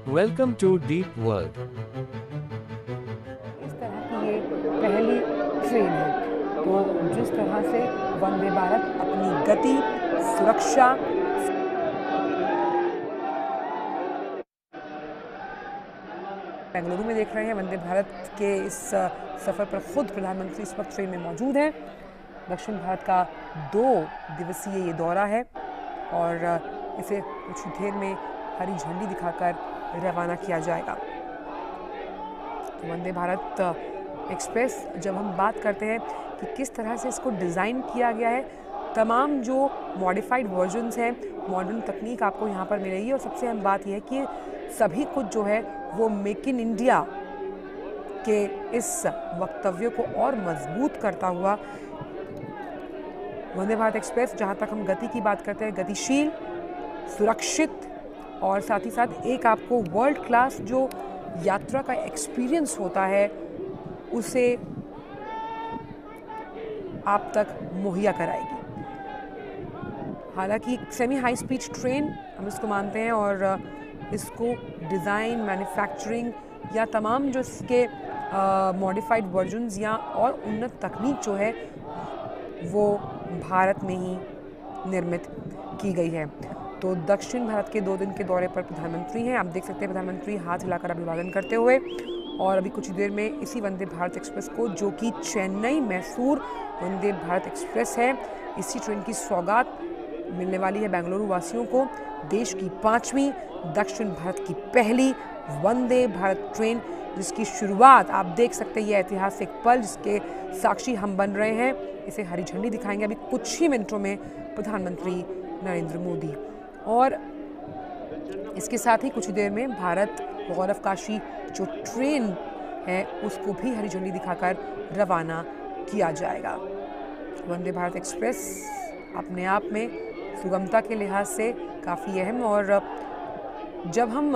Welcome to Deep World. इस तरह की ये पहली ट्रेन है। तो जिस तरह से वंदे भारत अपनी गति, सुरक्षा, बेंगलुरु में देख रहे हैं। वंदे भारत के इस सफ़र पर खुद प्रधानमंत्री इस वक्त ट्रेन में मौजूद हैं। दक्षिण भारत का 2 दिवसीय ये दौरा है और इसे कुछ देर में हरी झंडी दिखाकर रवाना किया जाएगा। तो वंदे भारत एक्सप्रेस, जब हम बात करते हैं कि किस तरह से इसको डिज़ाइन किया गया है, तमाम जो मॉडिफाइड वर्जन्स हैं, मॉडर्न तकनीक आपको यहाँ पर मिलेगी। और सबसे अहम बात यह है कि सभी कुछ जो है वो मेक इन इंडिया के इस वक्तव्य को और मजबूत करता हुआ वंदे भारत एक्सप्रेस, जहाँ तक हम गति की बात करते हैं, गतिशील, सुरक्षित और साथ ही साथ एक आपको वर्ल्ड क्लास जो यात्रा का एक्सपीरियंस होता है उसे आप तक मुहैया कराएगी। हालांकि सेमी हाई स्पीड ट्रेन हम इसको मानते हैं और इसको डिज़ाइन, मैन्युफैक्चरिंग या तमाम जो इसके मॉडिफाइड वर्जन्स या और उन्नत तकनीक जो है वो भारत में ही निर्मित की गई है। तो दक्षिण भारत के 2 दिन के दौरे पर प्रधानमंत्री हैं। आप देख सकते हैं प्रधानमंत्री हाथ हिलाकर अभिवादन करते हुए। और अभी कुछ देर में इसी वंदे भारत एक्सप्रेस को, जो कि चेन्नई मैसूर वंदे भारत एक्सप्रेस है, इसी ट्रेन की सौगात मिलने वाली है बेंगलुरु वासियों को। देश की 5वीं, दक्षिण भारत की पहली वंदे भारत ट्रेन, जिसकी शुरुआत आप देख सकते हैं, ये ऐतिहासिक पल जिसके साक्षी हम बन रहे हैं। इसे हरी झंडी दिखाएंगे अभी कुछ ही मिनटों में प्रधानमंत्री नरेंद्र मोदी। और इसके साथ ही कुछ देर में भारत गौरवकाशी जो ट्रेन है उसको भी हरी झंडी दिखाकर रवाना किया जाएगा। वंदे भारत एक्सप्रेस अपने आप में सुगमता के लिहाज से काफ़ी अहम, और जब हम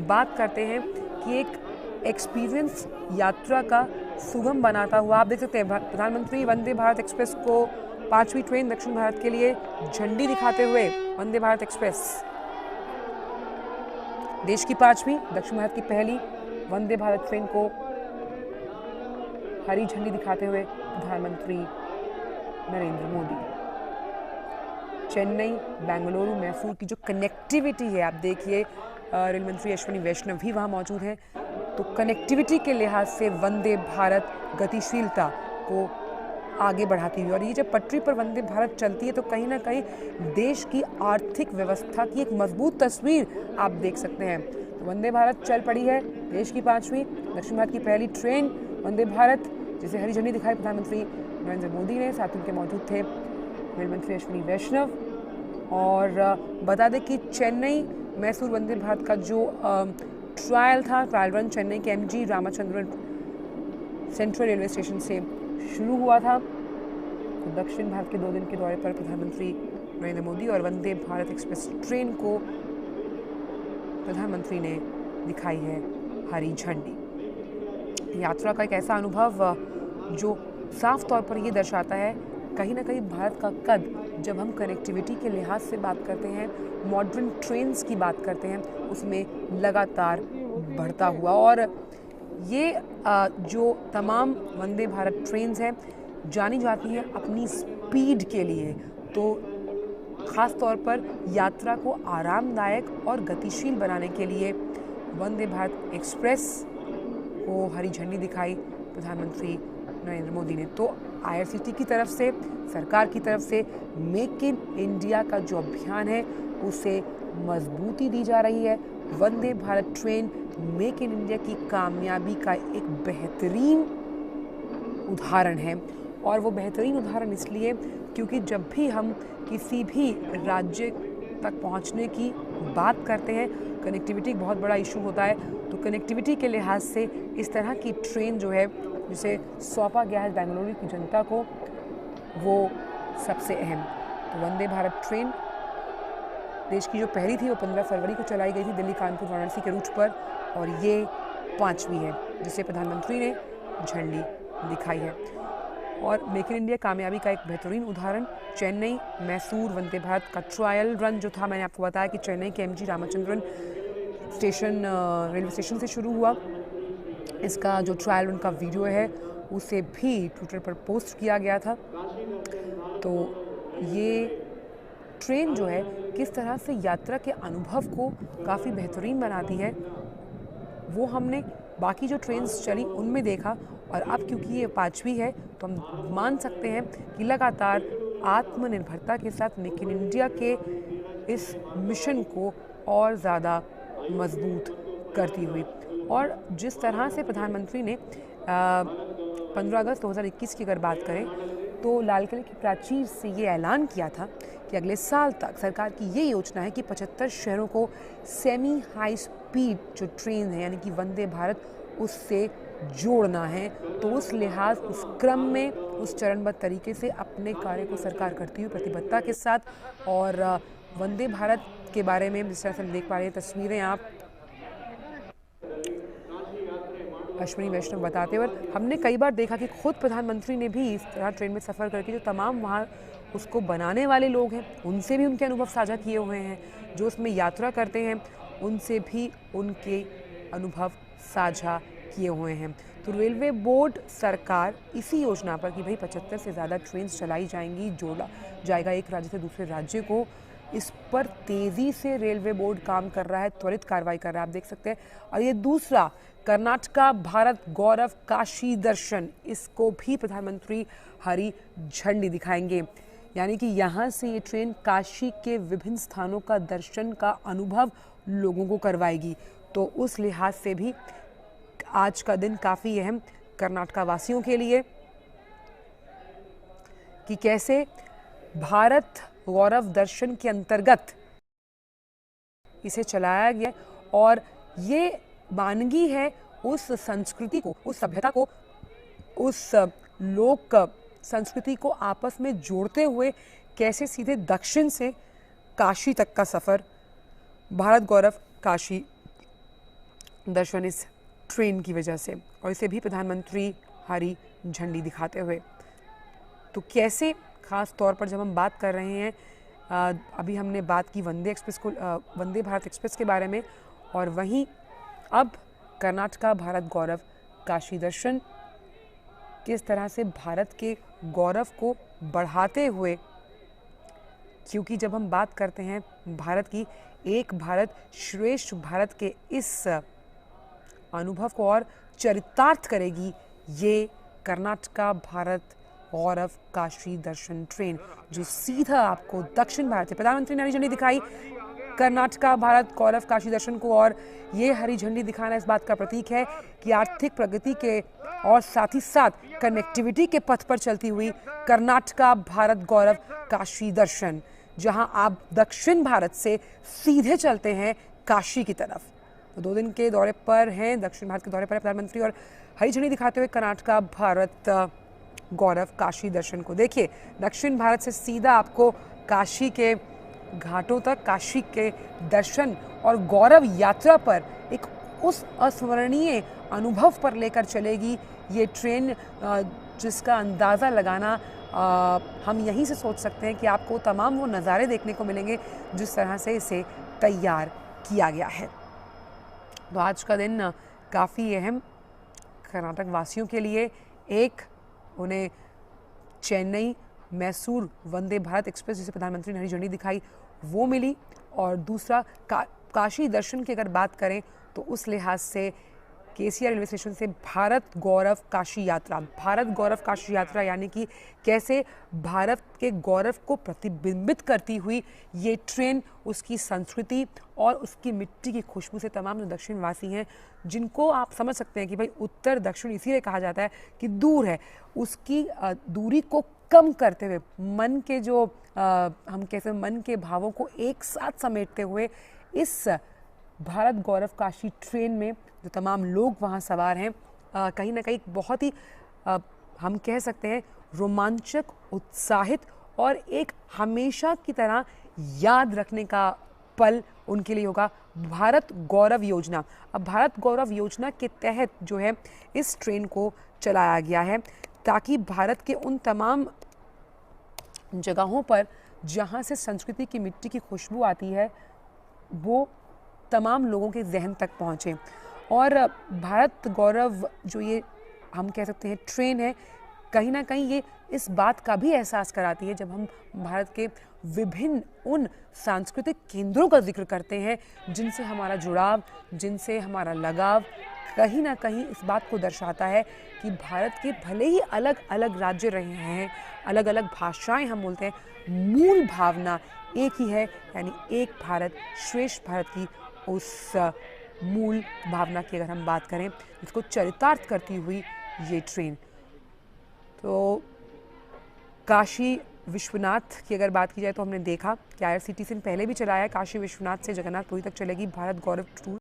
बात करते हैं कि एक एक्सपीरियंस यात्रा का सुगम बनाता हुआ, आप देख सकते हैं प्रधानमंत्री वंदे भारत एक्सप्रेस को 5वीं ट्रेन दक्षिण भारत के लिए झंडी दिखाते हुए वंदे भारत एक्सप्रेस, देश की 5वीं, दक्षिण भारत की पहली वंदे भारत ट्रेन को हरी झंडी दिखाते हुए प्रधानमंत्री नरेंद्र मोदी। चेन्नई, बेंगलुरु, मैसूर की जो कनेक्टिविटी है, आप देखिए रेल मंत्री अश्विनी वैष्णव भी वहाँ मौजूद हैं। तो कनेक्टिविटी के लिहाज से वंदे भारत गतिशीलता को आगे बढ़ाती हुई, और ये जब पटरी पर वंदे भारत चलती है तो कहीं ना कहीं देश की आर्थिक व्यवस्था की एक मजबूत तस्वीर आप देख सकते हैं। तो वंदे भारत चल पड़ी है, देश की 5वीं, दक्षिण भारत की पहली ट्रेन वंदे भारत, जिसे हरी झंडी दिखाई प्रधानमंत्री नरेंद्र मोदी ने। साथ उनके मौजूद थे रेल मंत्री अश्विनी वैष्णव। और बता दें कि चेन्नई मैसूर वंदे भारत का जो ट्रायल रन चेन्नई के MG Ramachandran central railway station से शुरू हुआ था। तो दक्षिण भारत के 2 दिन के दौरे पर प्रधानमंत्री नरेंद्र मोदी और वंदे भारत एक्सप्रेस ट्रेन को प्रधानमंत्री ने दिखाई है हरी झंडी। यात्रा का एक ऐसा अनुभव जो साफ तौर पर ये दर्शाता है कहीं ना कहीं भारत का कद, जब हम कनेक्टिविटी के लिहाज से बात करते हैं, मॉडर्न ट्रेन्स की बात करते हैं, उसमें लगातार बढ़ता हुआ। और ये जो तमाम वंदे भारत ट्रेन्स हैं जानी जाती हैं अपनी स्पीड के लिए। तो ख़ास तौर पर यात्रा को आरामदायक और गतिशील बनाने के लिए वंदे भारत एक्सप्रेस को हरी झंडी दिखाई प्रधानमंत्री नरेंद्र मोदी ने। तो IRCTC की तरफ से, सरकार की तरफ से मेक इन इंडिया का जो अभियान है उसे मजबूती दी जा रही है। Vande Bharat train make in India की कामयाबी का एक बेहतरीन उदाहरण है। और वो बेहतरीन उदाहरण इसलिए क्योंकि जब भी हम किसी भी राज्य तक पहुंचने की बात करते हैं, कनेक्टिविटी एक बहुत बड़ा इशू होता है। तो कनेक्टिविटी के लिहाज से इस तरह की ट्रेन जो है जिसे सौंपा गया है बेंगलुरु की जनता को, वो सबसे अहम। तो वंदे भारत ट्रेन देश की जो पहली थी वो 15 फरवरी को चलाई गई थी दिल्ली कानपुर वाराणसी के रूट पर, और ये 5वीं है जिसे प्रधानमंत्री ने झंडी दिखाई है। और मेक इन इंडिया कामयाबी का एक बेहतरीन उदाहरण चेन्नई मैसूर वंदे भारत का ट्रायल रन जो था, मैंने आपको बताया कि चेन्नई के MG Ramachandran station railway station से शुरू हुआ। इसका जो ट्रायल उनका वीडियो है उसे भी ट्विटर पर पोस्ट किया गया था। तो ये ट्रेन जो है किस तरह से यात्रा के अनुभव को काफ़ी बेहतरीन बनाती है वो हमने बाकी जो ट्रेन्स चली उनमें देखा, और अब क्योंकि ये 5वीं है तो हम मान सकते हैं कि लगातार आत्मनिर्भरता के साथ मेक इन इंडिया के इस मिशन को और ज़्यादा मजबूत करती हुई। और जिस तरह से प्रधानमंत्री ने 15 अगस्त 2021 की अगर बात करें तो लाल किले की प्राचीर से ये ऐलान किया था कि अगले साल तक सरकार की ये योजना है कि 75 शहरों को सेमी हाई स्पीड जो ट्रेन है यानी कि वंदे भारत उससे जोड़ना है। तो उस लिहाज उस क्रम में उस चरणबद्ध तरीके से अपने कार्य को सरकार करती हुई प्रतिबद्धता के साथ। और वंदे भारत के बारे में जिस तरह से हम देख पा रहे हैं तस्वीरें आप अश्विनी वैष्णव बताते हुए, हमने कई बार देखा कि खुद प्रधानमंत्री ने भी इस तरह ट्रेन में सफ़र करके जो तमाम वहाँ उसको बनाने वाले लोग हैं उनसे भी उनके अनुभव साझा किए हुए हैं, जो उसमें यात्रा करते हैं उनसे भी उनके अनुभव साझा किए हुए हैं। तो रेलवे बोर्ड सरकार इसी योजना पर कि भाई 75 से ज़्यादा ट्रेन चलाई जाएंगी, जोड़ा जाएगा एक राज्य से दूसरे राज्य को, इस पर तेज़ी से रेलवे बोर्ड काम कर रहा है, त्वरित कार्रवाई कर रहा है, आप देख सकते हैं। और ये दूसरा कर्नाटका भारत गौरव काशी दर्शन, इसको भी प्रधानमंत्री हरी झंडी दिखाएंगे, यानी कि यहाँ से ये ट्रेन काशी के विभिन्न स्थानों का दर्शन का अनुभव लोगों को करवाएगी। तो उस लिहाज से भी आज का दिन काफ़ी अहम कर्नाटका वासियों के लिए कि कैसे भारत गौरव दर्शन के अंतर्गत इसे चलाया गया और ये मानगी है उस संस्कृति को, उस सभ्यता को, उस लोक संस्कृति को आपस में जोड़ते हुए कैसे सीधे दक्षिण से काशी तक का सफ़र भारत गौरव काशी दर्शन इस ट्रेन की वजह से, और इसे भी प्रधानमंत्री हरी झंडी दिखाते हुए। तो कैसे ख़ास तौर पर जब हम बात कर रहे हैं अभी हमने बात की वंदे भारत एक्सप्रेस के बारे में, और वहीं अब कर्नाटका भारत गौरव काशी दर्शन किस तरह से भारत के गौरव को बढ़ाते हुए, क्योंकि जब हम बात करते हैं भारत की, एक भारत श्रेष्ठ भारत के इस अनुभव को और चरितार्थ करेगी ये कर्नाटका भारत गौरव काशी दर्शन ट्रेन, जो सीधा आपको दक्षिण भारत से प्रधानमंत्री ने हरी झंडी दिखाई कर्नाटका भारत गौरव काशी दर्शन को। और ये हरी झंडी दिखाना इस बात का प्रतीक है कि आर्थिक प्रगति के और साथ ही साथ कनेक्टिविटी के पथ पर चलती हुई कर्नाटका भारत गौरव काशी दर्शन, जहां आप दक्षिण भारत से सीधे चलते हैं काशी की तरफ। तो 2 दिन के दौरे पर हैं, दक्षिण भारत के दौरे पर है प्रधानमंत्री, और हरी झंडी दिखाते हुए कर्नाटका भारत गौरव काशी दर्शन को देखिए। दक्षिण भारत से सीधा आपको काशी के घाटों तक, काशी के दर्शन और गौरव यात्रा पर एक उस अस्मरणीय अनुभव पर लेकर चलेगी ये ट्रेन, जिसका अंदाज़ा लगाना हम यहीं से सोच सकते हैं कि आपको तमाम वो नज़ारे देखने को मिलेंगे जिस तरह से इसे तैयार किया गया है। तो आज का दिन काफ़ी अहम कर्नाटक वासियों के लिए, एक उन्हें चेन्नई मैसूर वंदे भारत एक्सप्रेस जिसे प्रधानमंत्री ने हरी झंडी दिखाई वो मिली, और दूसरा काशी दर्शन की अगर बात करें तो उस लिहाज से केसीआर रेलवे स्टेशन से भारत गौरव काशी यात्रा, भारत गौरव काशी यात्रा यानी कि कैसे भारत के गौरव को प्रतिबिंबित करती हुई ये ट्रेन उसकी संस्कृति और उसकी मिट्टी की खुशबू से तमाम जो दक्षिणवासी हैं, जिनको आप समझ सकते हैं कि भाई उत्तर दक्षिण इसीलिए कहा जाता है कि दूर है, उसकी दूरी को कम करते हुए मन के जो हम कैसे मन के भावों को एक साथ समेटते हुए इस भारत गौरव काशी ट्रेन में जो तमाम लोग वहाँ सवार हैं, कहीं ना कहीं बहुत ही हम कह सकते हैं रोमांचक, उत्साहित और एक हमेशा की तरह याद रखने का पल उनके लिए होगा। भारत गौरव योजना, अब भारत गौरव योजना के तहत जो है इस ट्रेन को चलाया गया है ताकि भारत के उन तमाम जगहों पर जहाँ से संस्कृति की मिट्टी की खुशबू आती है वो तमाम लोगों के जहन तक पहुँचे। और भारत गौरव जो ये हम कह सकते हैं ट्रेन है, कहीं ना कहीं ये इस बात का भी एहसास कराती है जब हम भारत के विभिन्न उन सांस्कृतिक केंद्रों का जिक्र करते हैं जिनसे हमारा जुड़ाव, जिनसे हमारा लगाव कहीं ना कहीं इस बात को दर्शाता है कि भारत के भले ही अलग अलग राज्य रहे हैं, अलग अलग भाषाएं हम बोलते हैं, मूल भावना एक ही है, यानी एक भारत श्रेष्ठ भारत की उस मूल भावना की अगर हम बात करें, इसको चरितार्थ करती हुई ये ट्रेन। तो काशी विश्वनाथ की अगर बात की जाए तो हमने देखा कि IRCTC ने पहले भी चलाया है, काशी विश्वनाथ से जगन्नाथपुरी तक चलेगी भारत गौरव टूर।